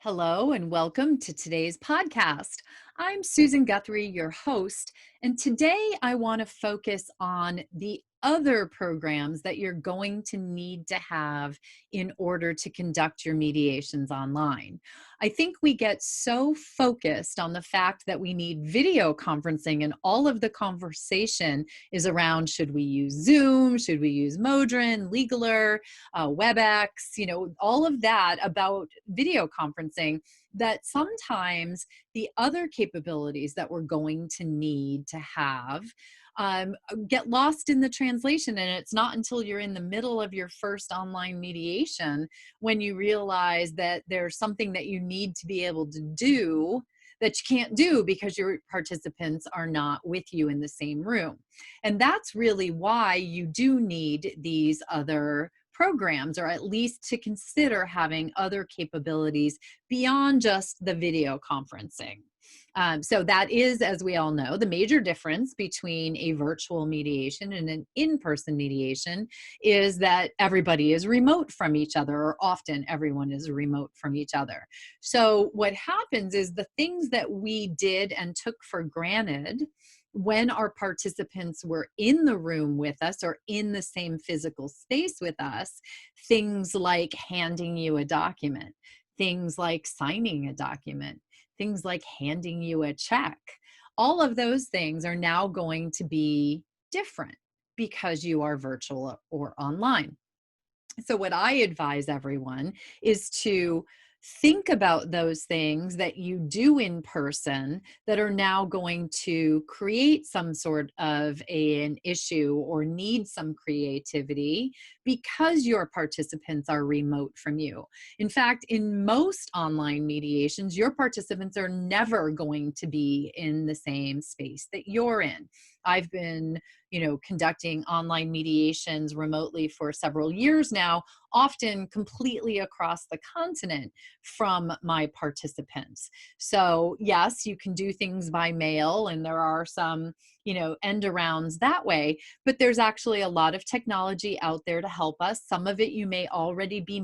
Hello and welcome to today's podcast. I'm Susan Guthrie, your host, and today I want to focus on the other programs that you're going to need to have in order to conduct your mediations online. I think we get so focused on the fact that we need video conferencing, and all of the conversation is around should we use Zoom, should we use Modrin, Legaler, WebEx, all of that about video conferencing, that sometimes the other capabilities that we're going to need to have get lost in the translation. And it's not until you're in the middle of your first online mediation when you realize that there's something that you need to be able to do that you can't do because your participants are not with you in the same room. And that's really why you do need these other programs, or at least to consider having other capabilities beyond just the video conferencing. So that is, as we all know, the major difference between a virtual mediation and an in-person mediation is that everybody is remote from each other, or often everyone is remote from each other. So what happens is the things that we did and took for granted when our participants were in the room with us or in the same physical space with us, things like handing you a document, things like signing a document, things like handing you a check, all of those things are now going to be different because you are virtual or online. So what I advise everyone is to think about those things that you do in person that are now going to create some sort of an issue or need some creativity because your participants are remote from you. In fact, in most online mediations, your participants are never going to be in the same space that you're in. I've been conducting online mediations remotely for several years now, often completely across the continent from my participants. So yes, you can do things by mail, and there are some, end arounds that way, but there's actually a lot of technology out there to help us. Some of it you may already be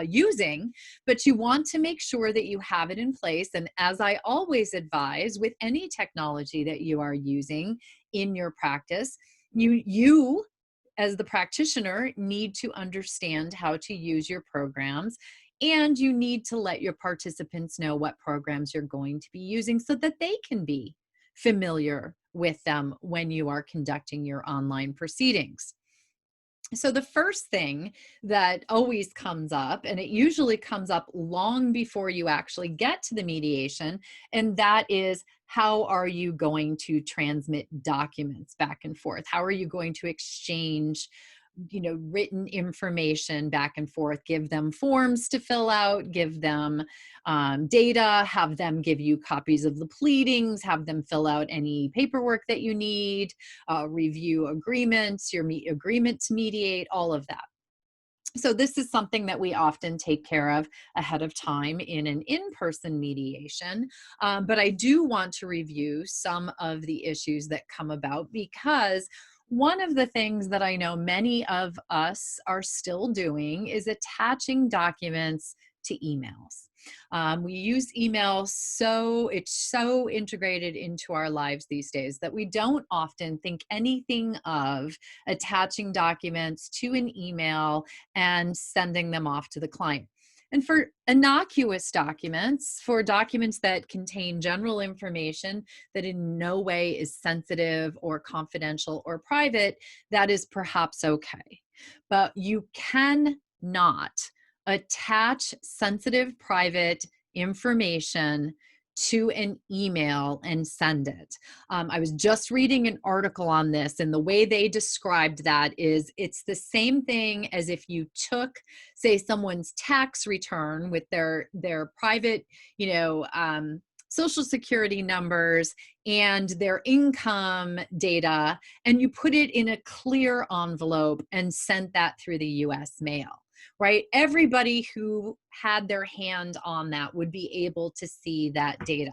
using, but you want to make sure that you have it in place. And as I always advise with any technology that you are using in your practice, you as the practitioner need to understand how to use your programs, and you need to let your participants know what programs you're going to be using so that they can be familiar with them when you are conducting your online proceedings. So the first thing that always comes up, and it usually comes up long before you actually get to the mediation, and that is, how are you going to transmit documents back and forth? How are you going to exchange written information back and forth? Give them forms to fill out, give them data, have them give you copies of the pleadings, have them fill out any paperwork that you need, review agreements, your agreement to mediate, all of that. So this is something that we often take care of ahead of time in an in-person mediation. But I do want to review some of the issues that come about, because one of the things that I know many of us are still doing is attaching documents to emails. We use email it's so integrated into our lives these days that we don't often think anything of attaching documents to an email and sending them off to the client. And for innocuous documents, for documents that contain general information that in no way is sensitive or confidential or private, that is perhaps okay. But you cannot attach sensitive private information to an email and send it. I was just reading an article on this, and the way they described that is it's the same thing as if you took, say, someone's tax return with their private, Social Security numbers and their income data, and you put it in a clear envelope and sent that through the US mail. Right? Everybody who had their hand on that would be able to see that data.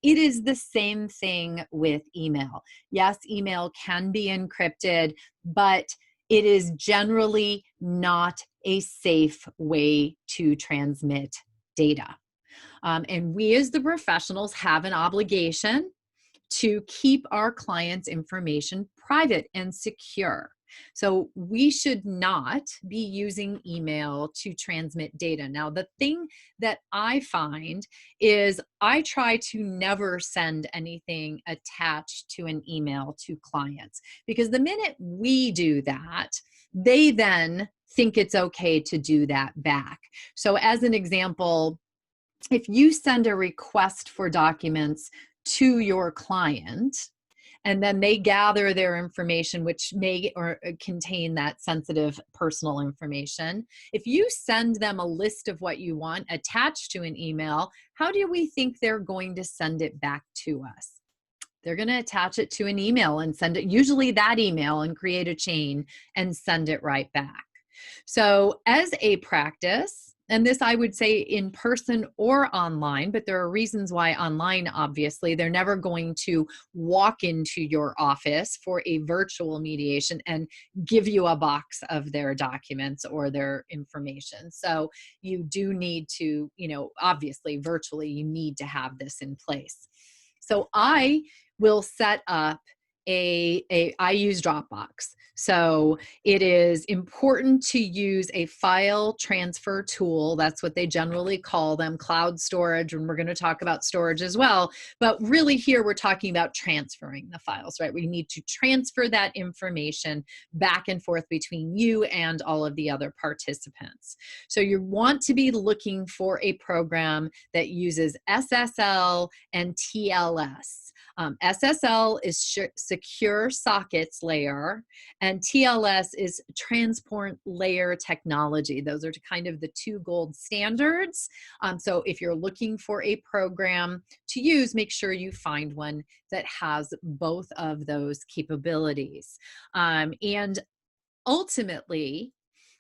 It is the same thing with email. Yes, email can be encrypted, but it is generally not a safe way to transmit data. And we as the professionals have an obligation to keep our clients' information private and secure. So we should not be using email to transmit data. Now, the thing that I find is I try to never send anything attached to an email to clients, because the minute we do that, they then think it's okay to do that back. So as an example, if you send a request for documents to your client, and then they gather their information, which may or contain that sensitive personal information. If you send them a list of what you want attached to an email, how do we think they're going to send it back to us? They're going to attach it to an email and send it, usually that email, and create a chain and send it right back. So as a practice, and this I would say in person or online, but there are reasons why online, obviously, they're never going to walk into your office for a virtual mediation and give you a box of their documents or their information. So you do need to, obviously virtually, you need to have this in place. So I will set up I use Dropbox. So it is important to use a file transfer tool. That's what they generally call them, cloud storage, and we're going to talk about storage as well. But really here we're talking about transferring the files, right? We need to transfer that information back and forth between you and all of the other participants. So you want to be looking for a program that uses SSL and TLS. SSL is secure sockets layer, and TLS is transport layer technology. Those are kind of the two gold standards. So if you're looking for a program to use, make sure you find one that has both of those capabilities. And ultimately,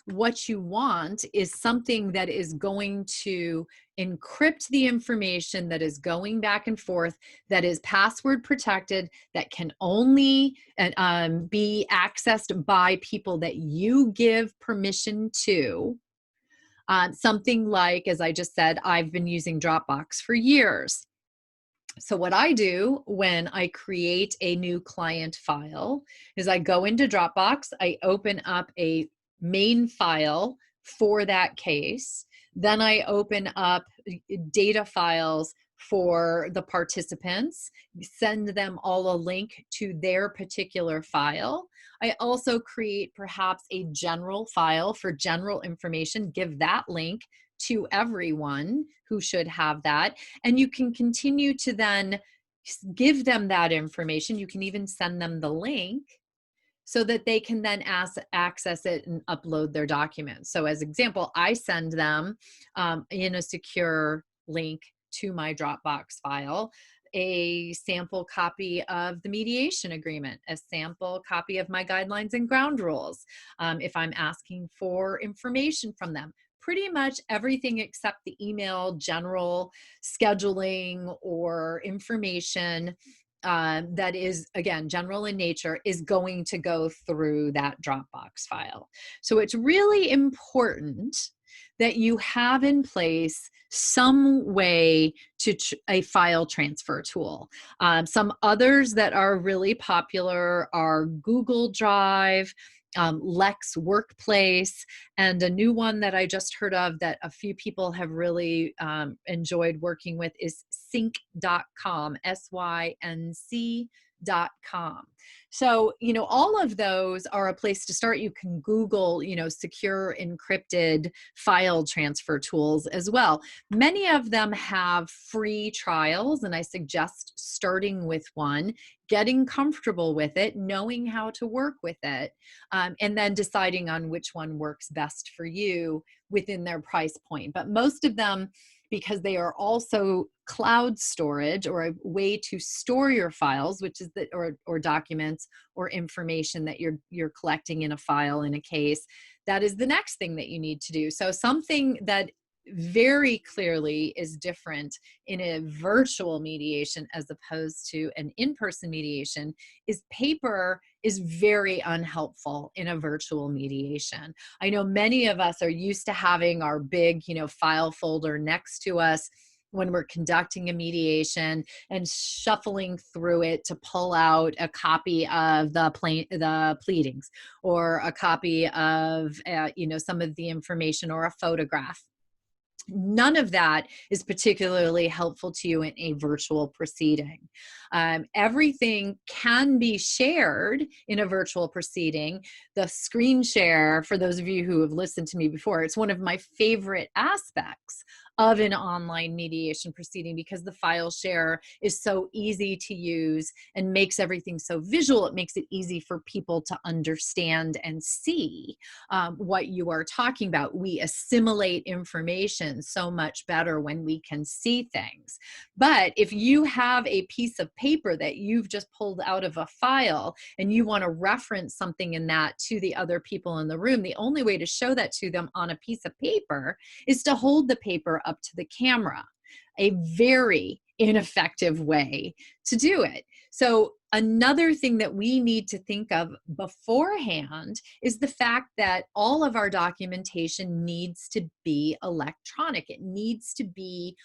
what you want is something that is going to encrypt the information that is going back and forth, that is password protected, that can only be accessed by people that you give permission to. Something like, as I just said, I've been using Dropbox for years. So what I do when I create a new client file is I go into Dropbox, I open up a main file for that case. Then I open up data files for the participants, send them all a link to their particular file. I also create perhaps a general file for general information, give that link to everyone who should have that. And you can continue to then give them that information. You can even send them the link so that they can then access it and upload their documents. So as example, I send them in a secure link to my Dropbox file a sample copy of the mediation agreement, a sample copy of my guidelines and ground rules. If I'm asking for information from them, pretty much everything except the email, general scheduling or information that is, again, general in nature, is going to go through that Dropbox file. So it's really important that you have in place some way to a file transfer tool. Some others that are really popular are Google Drive, Lex Workplace, and a new one that I just heard of that a few people have really enjoyed working with is sync.com, sync.com. So, all of those are a place to start. You can Google, secure encrypted file transfer tools as well. Many of them have free trials, and I suggest starting with one, getting comfortable with it, knowing how to work with it, and then deciding on which one works best for you within their price point. But most of them, because they are also cloud storage or a way to store your files, which is or documents or information that you're collecting in a file in a case, that is the next thing that you need to do. So something that very clearly is different in a virtual mediation as opposed to an in-person mediation is paper is very unhelpful in a virtual mediation. I know many of us are used to having our big, file folder next to us when we're conducting a mediation and shuffling through it to pull out a copy of the pleadings, or a copy of some of the information, or a photograph. None of that is particularly helpful to you in a virtual proceeding. Everything can be shared in a virtual proceeding. The screen share, for those of you who have listened to me before, it's one of my favorite aspects of an online mediation proceeding, because the file share is so easy to use and makes everything so visual. It makes it easy for people to understand and see what you are talking about. We assimilate information so much better when we can see things. But if you have a piece of paper that you've just pulled out of a file and you want to reference something in that to the other people in the room, the only way to show that to them on a piece of paper is to hold the paper up to the camera. A very ineffective way to do it. So another thing that we need to think of beforehand is the fact that all of our documentation needs to be electronic. It needs to be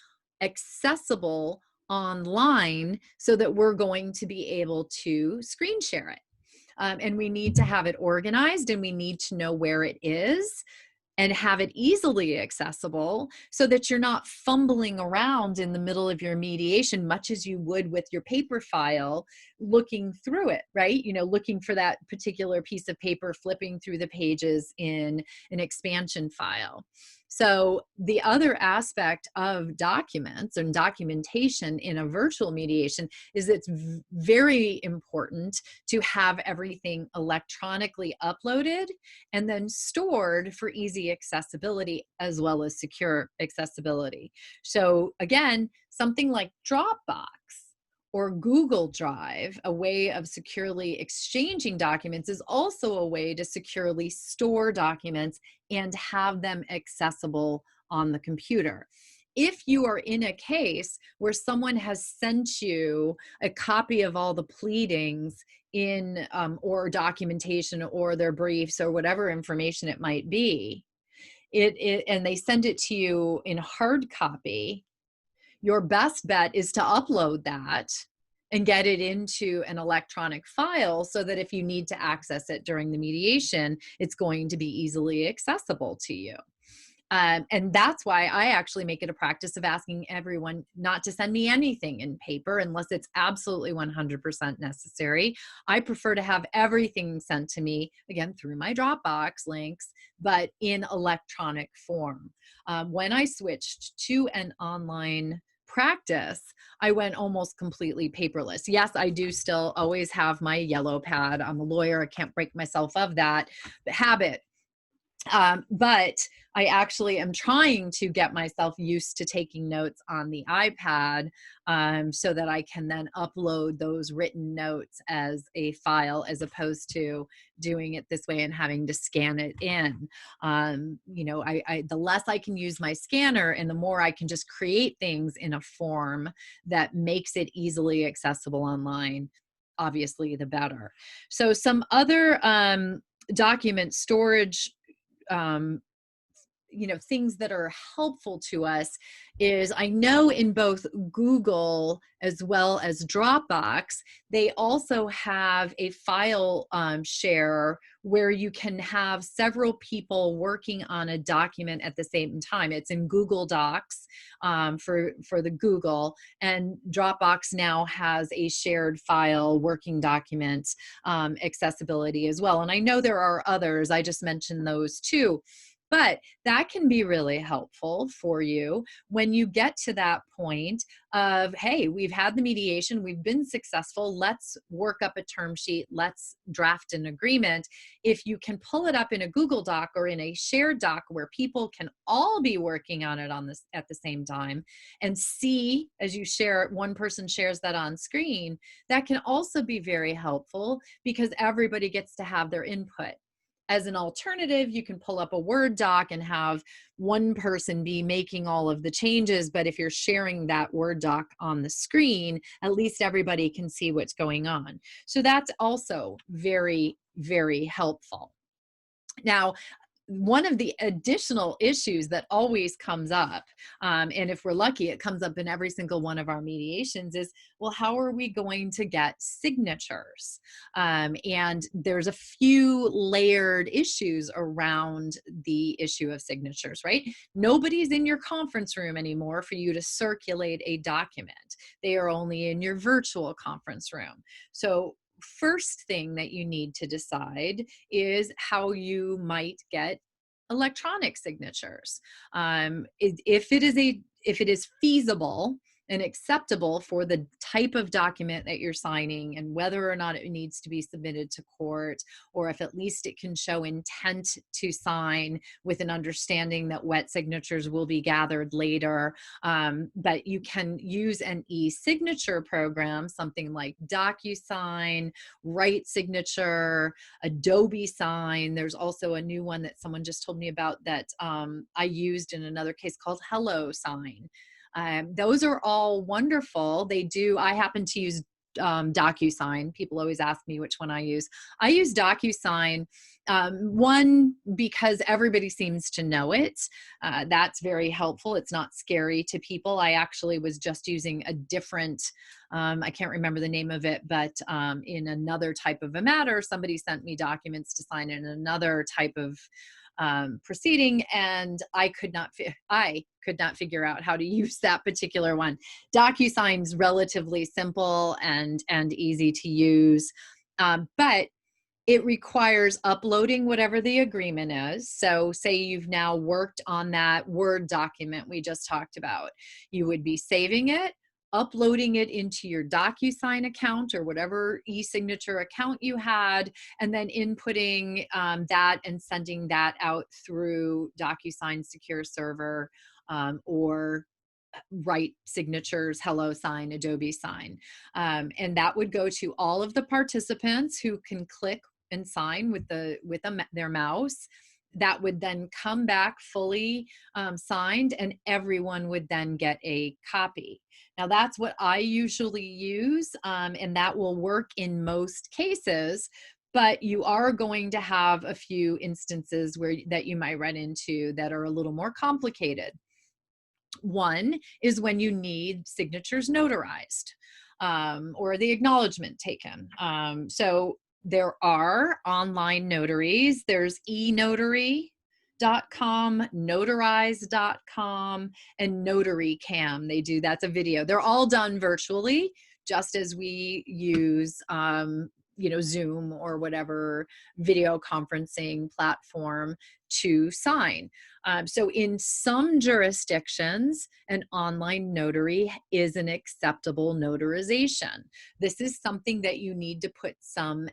accessible online so that we're going to be able to screen share it. And we need to have it organized, and we need to know where it is and have it easily accessible, so that you're not fumbling around in the middle of your mediation, much as you would with your paper file, looking through it, right? Looking for that particular piece of paper, flipping through the pages in an expansion file. So the other aspect of documents and documentation in a virtual mediation is it's very important to have everything electronically uploaded and then stored for easy accessibility as well as secure accessibility. So again, something like Dropbox or Google Drive, a way of securely exchanging documents, is also a way to securely store documents and have them accessible on the computer. If you are in a case where someone has sent you a copy of all the pleadings in or documentation or their briefs or whatever information it might be, and they send it to you in hard copy, your best bet is to upload that and get it into an electronic file, so that if you need to access it during the mediation, it's going to be easily accessible to you. And that's why I actually make it a practice of asking everyone not to send me anything in paper unless it's absolutely 100% necessary. I prefer to have everything sent to me, again, through my Dropbox links, but in electronic form. When I switched to an online practice, I went almost completely paperless. Yes, I do still always have my yellow pad. I'm a lawyer. I can't break myself of that habit. But I actually am trying to get myself used to taking notes on the iPad, so that I can then upload those written notes as a file, as opposed to doing it this way and having to scan it in. The less I can use my scanner and the more I can just create things in a form that makes it easily accessible online, obviously the better. So some other document storage things that are helpful to us is, I know in both Google as well as Dropbox, they also have a file share where you can have several people working on a document at the same time. It's in Google Docs for the Google, and Dropbox now has a shared file working document accessibility as well. And I know there are others, I just mentioned those two. But that can be really helpful for you when you get to that point of, hey, we've had the mediation, we've been successful, let's work up a term sheet, let's draft an agreement. If you can pull it up in a Google Doc or in a shared doc where people can all be working on it at the same time, and see as you share, one person shares that on screen, that can also be very helpful because everybody gets to have their input. As an alternative, you can pull up a Word doc and have one person be making all of the changes. But if you're sharing that Word doc on the screen, at least everybody can see what's going on. So that's also very, very helpful. Now, one of the additional issues that always comes up, and if we're lucky, it comes up in every single one of our mediations, is, well, how are we going to get signatures? And there's a few layered issues around the issue of signatures, right? Nobody's in your conference room anymore for you to circulate a document. They are only in your virtual conference room. So first thing that you need to decide is how you might get electronic signatures. If it is feasible and acceptable for the type of document that you're signing, and whether or not it needs to be submitted to court, or if at least it can show intent to sign with an understanding that wet signatures will be gathered later. But you can use an e-signature program, something like DocuSign, Write Signature, Adobe Sign. There's also a new one that someone just told me about that I used in another case called Hello Sign. Those are all wonderful. I happen to use DocuSign. People always ask me which one I use. I use DocuSign, one, because everybody seems to know it. That's very helpful. It's not scary to people. I actually was just using a different, I can't remember the name of it, but in another type of a matter, somebody sent me documents to sign in another type of proceeding, and I could not figure out how to use that particular one. DocuSign's relatively simple and easy to use, but it requires uploading whatever the agreement is. So say you've now worked on that Word document we just talked about. You would be saving it, uploading it into your DocuSign account or whatever e-signature account you had, and then inputting that and sending that out through DocuSign Secure Server, or Write Signatures, Hello Sign, Adobe Sign. And that would go to all of the participants who can click and sign with their mouse. That would then come back fully signed, and everyone would then get a copy. Now that's what I usually use, and that will work in most cases. But you are going to have a few instances that you might run into that are a little more complicated. One is when you need signatures notarized, or the acknowledgement taken. So there are online notaries. There's enotary.com, notarize.com, and NotaryCam. That's a video. They're all done virtually, just as we use Zoom or whatever video conferencing platform to sign. So in some jurisdictions, an online notary is an acceptable notarization. This is something that you need to put some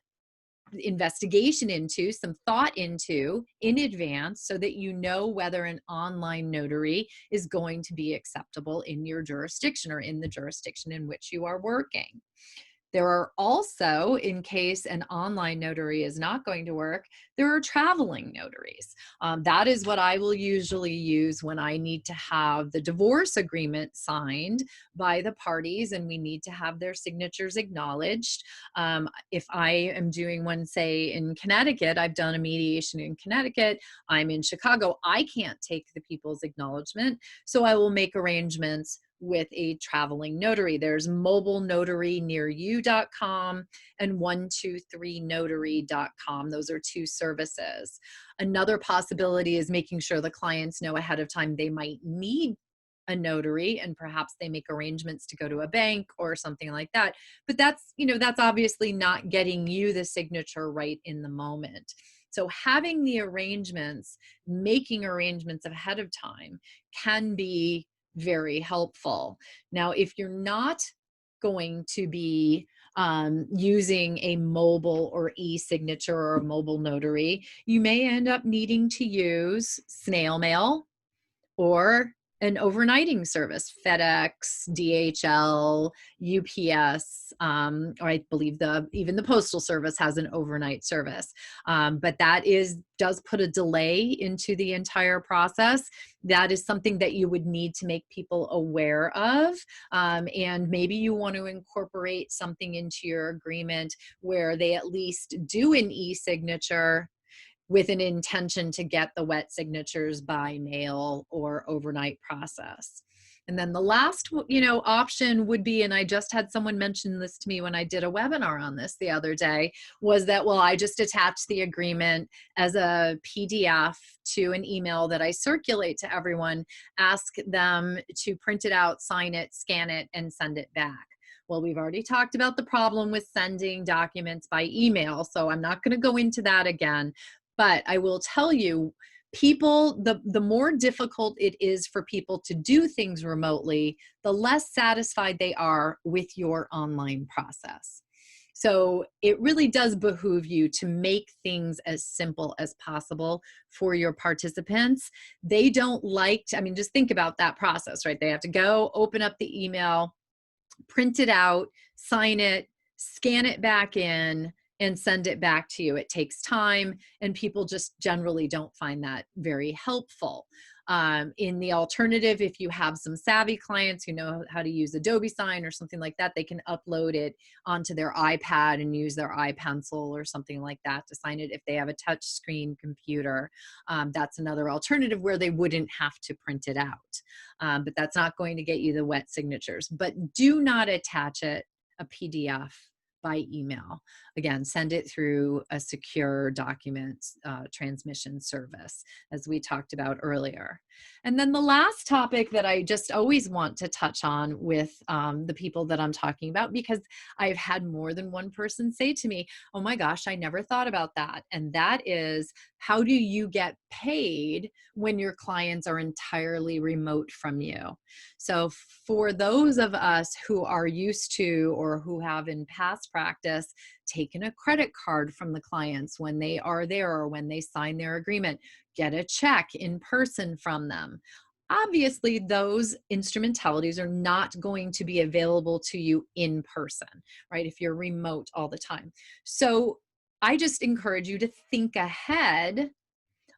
investigation into, some thought into in advance, so that you know whether an online notary is going to be acceptable in your jurisdiction or in the jurisdiction in which you are working. There are also, in case an online notary is not going to work, there are traveling notaries. That is what I will usually use when I need to have the divorce agreement signed by the parties and we need to have their signatures acknowledged. If I am doing one, say, in Connecticut, I've done a mediation in Connecticut, I'm in Chicago, I can't take the people's acknowledgement, so I will make arrangements with a traveling notary. There's mobileNotaryNearYou.com and 123notary.com. Those are two services. Another possibility is making sure the clients know ahead of time they might need a notary, and perhaps they make arrangements to go to a bank or something like that. But that's obviously not getting you the signature right in the moment. So having the arrangements, making arrangements ahead of time, can be very helpful. Now, if you're not going to be using a mobile or e-signature or a mobile notary, you may end up needing to use snail mail or an overnighting service, FedEx, DHL, UPS, or I believe even the Postal Service has an overnight service. But that does put a delay into the entire process. That is something that you would need to make people aware of. And maybe you want to incorporate something into your agreement where they at least do an e-signature with an intention to get the wet signatures by mail or overnight process. And then the last, option would be, and I just had someone mention this to me when I did a webinar on this the other day, was that, well, I just attach the agreement as a PDF to an email that I circulate to everyone, ask them to print it out, sign it, scan it, and send it back. Well, we've already talked about the problem with sending documents by email, so I'm not going to go into that again. But I will tell you, people, the more difficult it is for people to do things remotely, the less satisfied they are with your online process. So it really does behoove you to make things as simple as possible for your participants. They don't like to, I mean, just think about that process, right? They have to go open up the email, print it out, sign it, scan it back in, and send it back to you. It takes time, and people just generally don't find that very helpful. In the alternative, if you have some savvy clients who know how to use Adobe Sign or something like that, they can upload it onto their iPad and use their iPencil or something like that to sign it. If they have a touch screen computer, that's another alternative where they wouldn't have to print it out. But that's not going to get you the wet signatures. But do not attach a PDF by email. Again, send it through a secure document transmission service, as we talked about earlier. And then the last topic that I just always want to touch on with the people that I'm talking about, because I've had more than one person say to me, oh my gosh, I never thought about that. And that is, how do you get paid when your clients are entirely remote from you? So for those of us who are used to, or who have in past practice, taken a credit card from the clients when they are there or when they sign their agreement, get a check in person from them. Obviously, those instrumentalities are not going to be available to you in person, right? If you're remote all the time. So I just encourage you to think ahead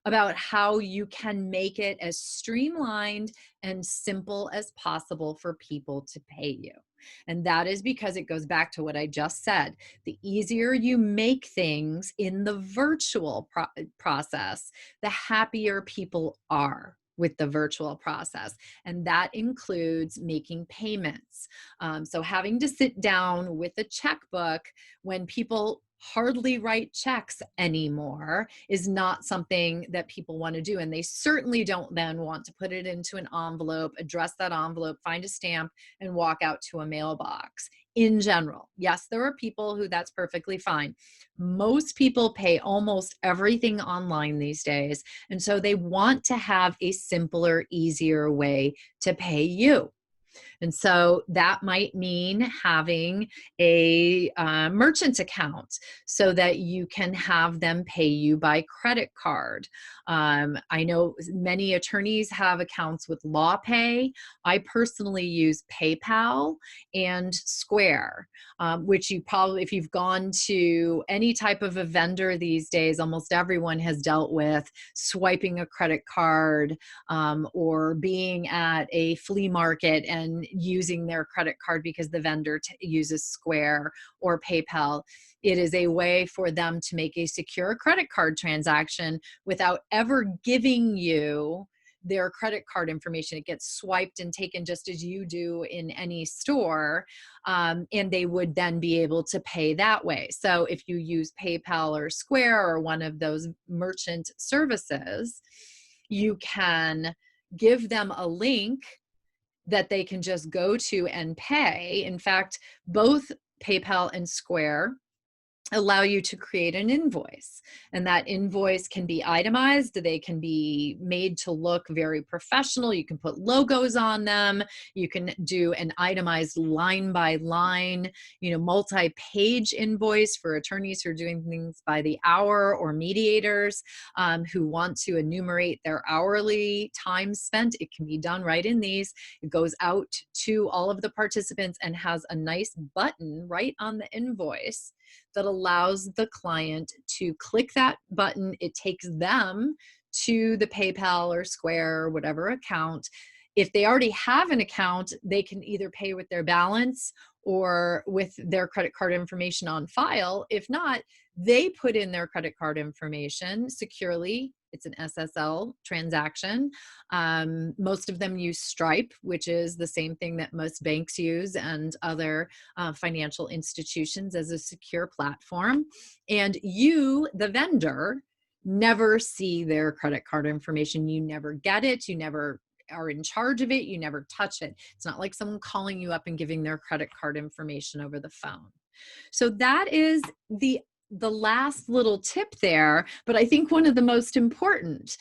about how you can make it as streamlined and simple as possible for people to pay you. And that is because it goes back to what I just said. The easier you make things in the virtual process, the happier people are with the virtual process. And that includes making payments. So having to sit down with a checkbook when people hardly write checks anymore is not something that people want to do. And they certainly don't then want to put it into an envelope, address that envelope, find a stamp, and walk out to a mailbox. In general, yes, there are people who that's perfectly fine. Most people pay almost everything online these days. And so they want to have a simpler, easier way to pay you. And so that might mean having a merchant account so that you can have them pay you by credit card. I know many attorneys have accounts with LawPay. I personally use PayPal and Square, which you probably, if you've gone to any type of a vendor these days, almost everyone has dealt with swiping a credit card or being at a flea market and using their credit card because the vendor uses Square or PayPal. It is a way for them to make a secure credit card transaction without ever giving you their credit card information. It gets swiped and taken just as you do in any store, and they would then be able to pay that way. So if you use PayPal or Square or one of those merchant services, you can give them a link that they can just go to and pay. In fact, both PayPal and Square allow you to create an invoice, and that invoice can be itemized. They can be made to look very professional. You can put logos on them. You can do an itemized line by line, multi-page invoice for attorneys who are doing things by the hour, or mediators who want to enumerate their hourly time spent. It can be done right in these. It goes out to all of the participants and has a nice button right on the invoice that allows the client to click that button. It takes them to the PayPal or Square or whatever account. If they already have an account, they can either pay with their balance or with their credit card information on file. If not, they put in their credit card information securely. It's an SSL transaction. Most of them use Stripe, which is the same thing that most banks use and other financial institutions as a secure platform. And you, the vendor, never see their credit card information. You never get it. You never are in charge of it. You never touch it. It's not like someone calling you up and giving their credit card information over the phone. So that is the last little tip there, but I think one of the most important.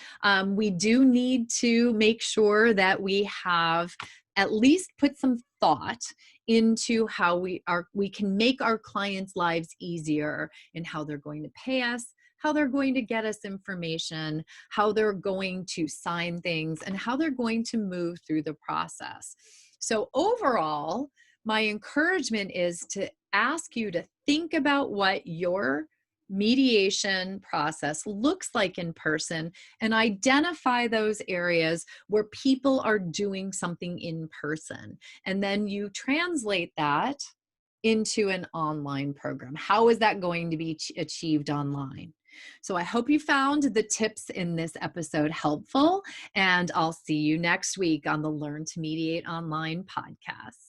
We do need to make sure that we have at least put some thought into how we can make our clients' lives easier in how they're going to pay us, how they're going to get us information, how they're going to sign things, and how they're going to move through the process. So overall, my encouragement is to ask you to think about what your mediation process looks like in person and identify those areas where people are doing something in person. And then you translate that into an online program. How is that going to be achieved online? So I hope you found the tips in this episode helpful, and I'll see you next week on the Learn to Mediate Online podcast.